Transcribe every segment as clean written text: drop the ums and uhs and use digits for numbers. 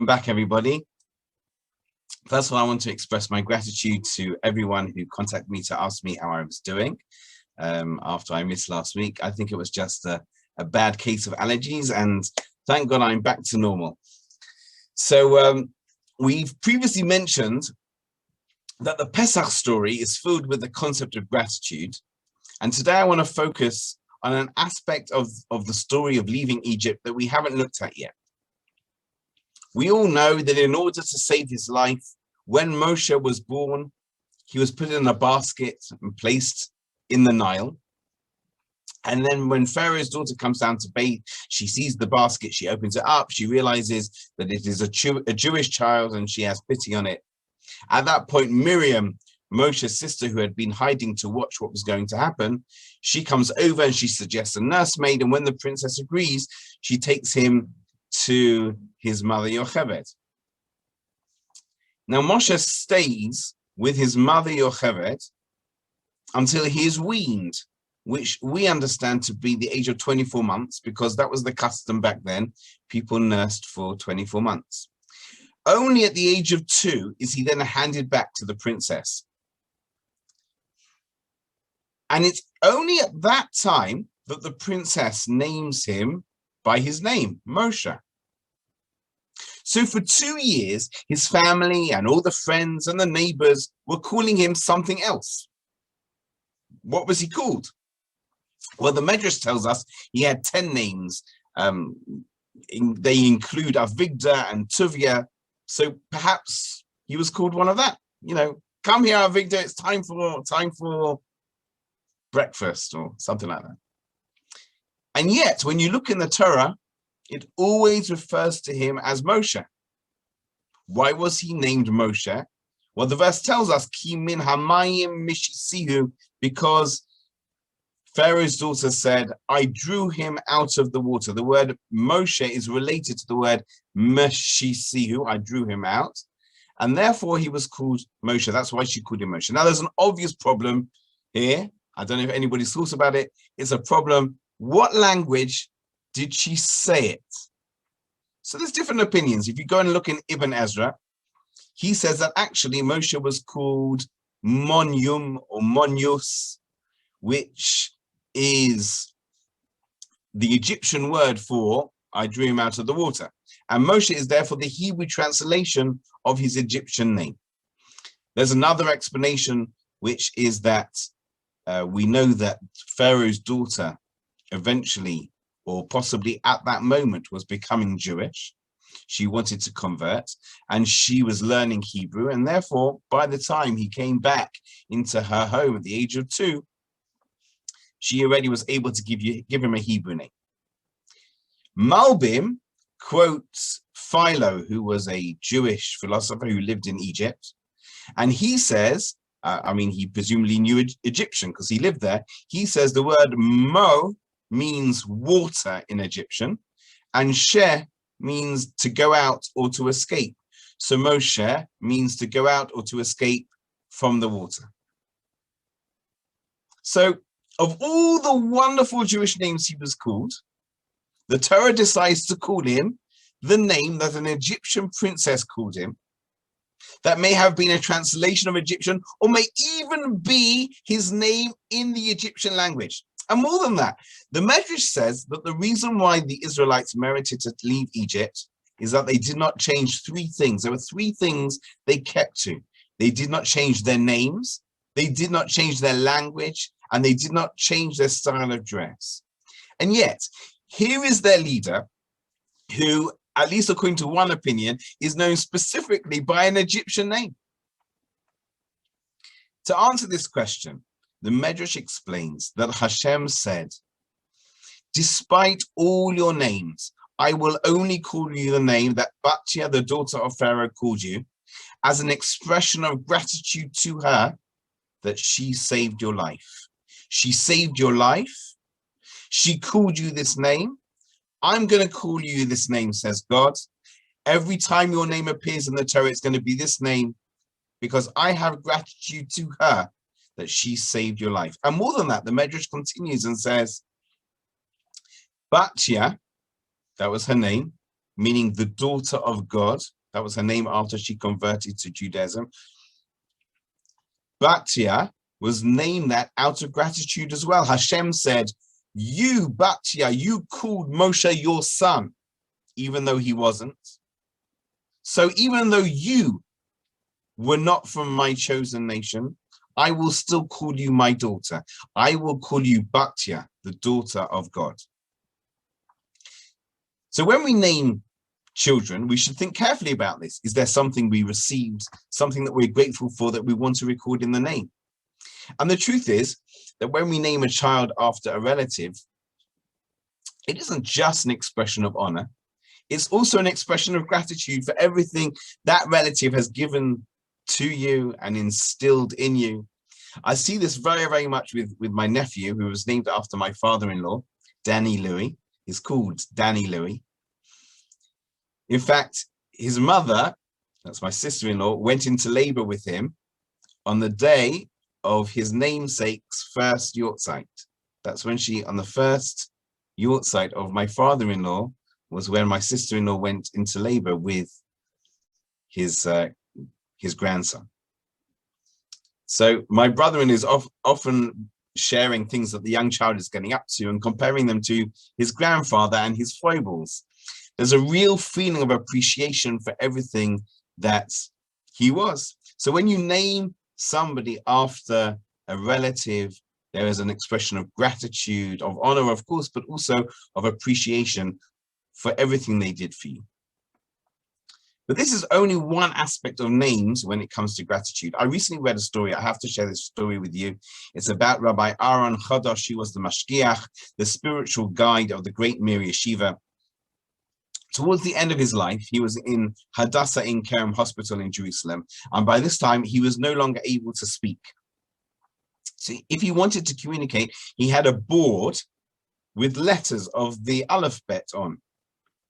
back, everybody. First of all, I want to express my gratitude to everyone who contacted me to ask me how I was doing after I missed last week. I think it was just a bad case of allergies, and thank God I'm back to normal. So we've previously mentioned that the Pesach story is filled with the concept of gratitude. And today I want to focus on an aspect of the story of leaving Egypt that we haven't looked at yet. We all know that in order to save his life, when Moshe was born, he was put in a basket and placed in the Nile. And then when Pharaoh's daughter comes down to bathe, she sees the basket, she opens it up, she realizes that it is a Jewish child and she has pity on it. At that point, Miriam, Moshe's sister, who had been hiding to watch what was going to happen, she comes over and she suggests a nursemaid. And when the princess agrees, she takes him to his mother Yocheved. Now Moshe stays with his mother Yocheved until he is weaned, which we understand to be the age of 24 months, because that was the custom back then. People nursed for 24 months. Only at the age of 2 is he then handed back to the princess. And it's only at that time that the princess names him by his name, Moshe. So for 2 years, his family and all the friends and the neighbors were calling him something else. What was he called? Well, the Medrash tells us he had 10 names. They include Avigdor and Tuvia. So perhaps he was called one of that. You know, come here, Avigdor, it's time for breakfast or something like that. And yet, when you look in the Torah, it always refers to him as Moshe. Why was he named Moshe? Well, the verse tells us, Ki min hamayim mishisihu, because Pharaoh's daughter said, I drew him out of the water. The word Moshe is related to the word mishisihu, I drew him out. And therefore he was called Moshe. That's why she called him Moshe. Now there's an obvious problem here. I don't know if anybody's thought about it. It's a problem. What language did she say it? So there's different opinions. If you go and look in Ibn Ezra, he says that actually Moshe was called Monyum or Monius, which is the Egyptian word for I drew him out of the water. And Moshe is therefore the Hebrew translation of his Egyptian name. There's another explanation, which is that we know that Pharaoh's daughter eventually, or possibly at that moment, was becoming Jewish. She wanted to convert and she was learning Hebrew. And therefore, by the time he came back into her home at the age of 2, she already was able to give him a Hebrew name. Malbim quotes Philo, who was a Jewish philosopher who lived in Egypt. And he says, he presumably knew Egyptian because he lived there. He says the word mo means water in Egyptian, and sheh means to go out or to escape. So Moshe means to go out or to escape from the water. So of all the wonderful Jewish names he was called, the Torah decides to call him the name that an Egyptian princess called him. That may have been a translation of Egyptian, or may even be his name in the Egyptian language. And more than that, the Medrash says that the reason why the Israelites merited to leave Egypt is that they did not change 3 things. There were 3 things they kept to. They did not change their names, they did not change their language, and they did not change their style of dress. And yet, here is their leader, who, at least according to one opinion, is known specifically by an Egyptian name. To answer this question, the Medrash explains that Hashem said, despite all your names, I will only call you the name that Batya, the daughter of Pharaoh, called you, as an expression of gratitude to her that she saved your life. She saved your life. She called you this name. I'm going to call you this name, says God. Every time your name appears in the Torah, it's going to be this name, because I have gratitude to her that she saved your life. And more than that, the Medrash continues and says, Batya, that was her name, meaning the daughter of God, That was her name after she converted to Judaism. Batya was named that out of gratitude as well. Hashem said, you, Batya, you called Moshe your son, even though he wasn't. So even though you were not from my chosen nation, I will still call you my daughter. I will call you Batya, the daughter of God. So when we name children, we should think carefully about this. Is there something we received, something that we're grateful for that we want to record in the name? And the truth is that when we name a child after a relative, it isn't just an expression of honor. It's also an expression of gratitude for everything that relative has given to you and instilled in you. I see this very, very much with my nephew, who was named after my father-in-law, Danny Louis. He's called Danny Louis. In fact, his mother, that's my sister-in-law, went into labor with him on the day of his namesake's first yortzeit. That's when she, on the first yortzeit of my father-in-law, was when my sister-in-law went into labor with his grandson. So my brother-in-law is often sharing things that the young child is getting up to and comparing them to his grandfather and his foibles. There's a real feeling of appreciation for everything that he was. So when you name somebody after a relative, there is an expression of gratitude, of honor, of course, but also of appreciation for everything they did for you. But this is only one aspect of names when it comes to gratitude. I recently read a story. I have to share this story with you. It's about Rabbi Aaron Chodosh. He was the mashgiach, the spiritual guide of the great Mir Yeshiva. Towards the end of his life, he was in Hadassah in Kerem Hospital in Jerusalem. And by this time, he was no longer able to speak. So if he wanted to communicate, he had a board with letters of the alphabet on.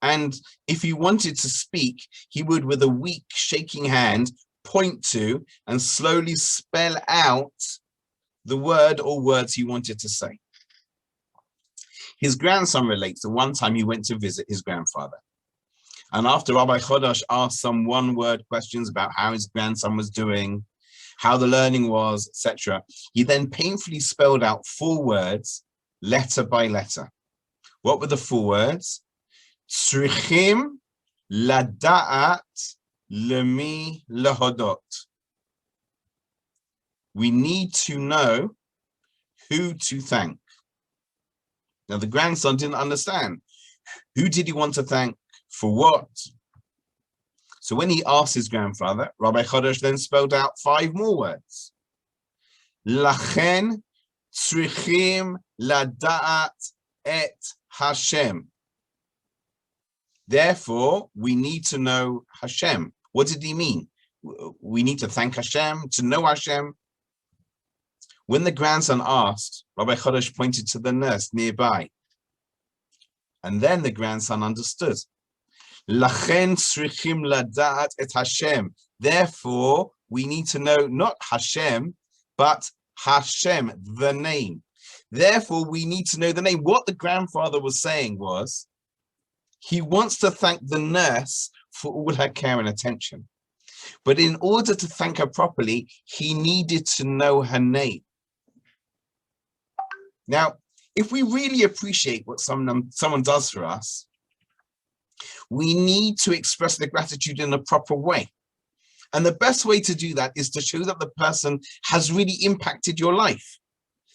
And if he wanted to speak, he would, with a weak, shaking hand, point to and slowly spell out the word or words he wanted to say. His grandson relates that one time he went to visit his grandfather. And after Rabbi Chodosh asked some one-word questions about how his grandson was doing, how the learning was, etc., he then painfully spelled out 4 words, letter by letter. What were the 4 words? Tzrichim lada'at lemi lahodot. We need to know who to thank. Now, the grandson didn't understand. Who did he want to thank? For what? So when he asked his grandfather, Rabbi Chodosh then spelled out 5 more words. Lachen tzrichim lada'at et Hashem. Therefore, we need to know Hashem. What did he mean? We need to thank Hashem, to know Hashem. When the grandson asked, Rabbi Chodosh pointed to the nurse nearby. And then the grandson understood. Lachen tzrichim lada'at et Hashem. Therefore, we need to know not Hashem, but Hashem, the name. Therefore, we need to know the name. What the grandfather was saying was, he wants to thank the nurse for all her care and attention. But in order to thank her properly, he needed to know her name. Now, if we really appreciate what someone does for us, we need to express the gratitude in a proper way. And the best way to do that is to show that the person has really impacted your life,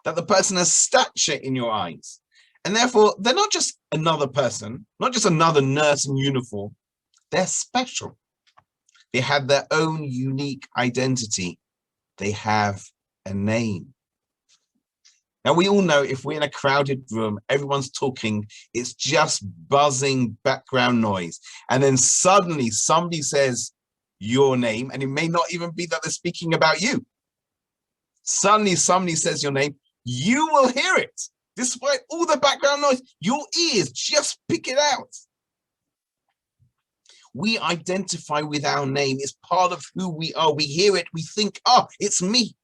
that the person has stature in your eyes. And therefore, they're not just another person, not just another nurse in uniform. They're special. They have their own unique identity. They have a name. Now, we all know if we're in a crowded room, everyone's talking, it's just buzzing background noise. And then suddenly somebody says your name, and it may not even be that they're speaking about you. Suddenly somebody says your name, you will hear it. Despite all the background noise, your ears just pick it out. We identify with our name. It's part of who we are. We hear it, we think, oh, it's me.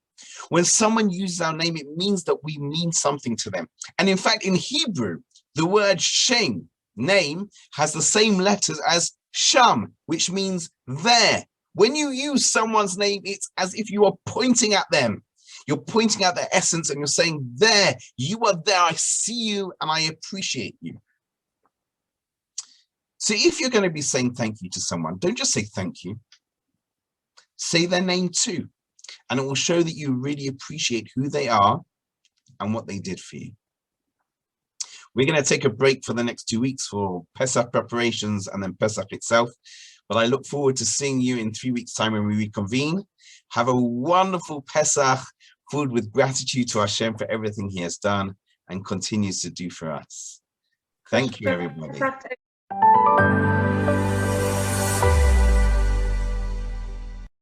When someone uses our name, it means that we mean something to them. And in fact, in Hebrew, the word Shem, name, has the same letters as Sham, which means there. When you use someone's name, it's as if you are pointing at them. You're pointing at their essence and you're saying, there, you are there. I see you and I appreciate you. So if you're going to be saying thank you to someone, don't just say thank you. Say their name too. And it will show that you really appreciate who they are and what they did for you. We're going to take a break for the next 2 weeks for Pesach preparations and then Pesach itself. But I look forward to seeing you in 3 weeks' time when we reconvene. Have a wonderful Pesach, filled with gratitude to Hashem for everything he has done and continues to do for us. Thank you, everybody.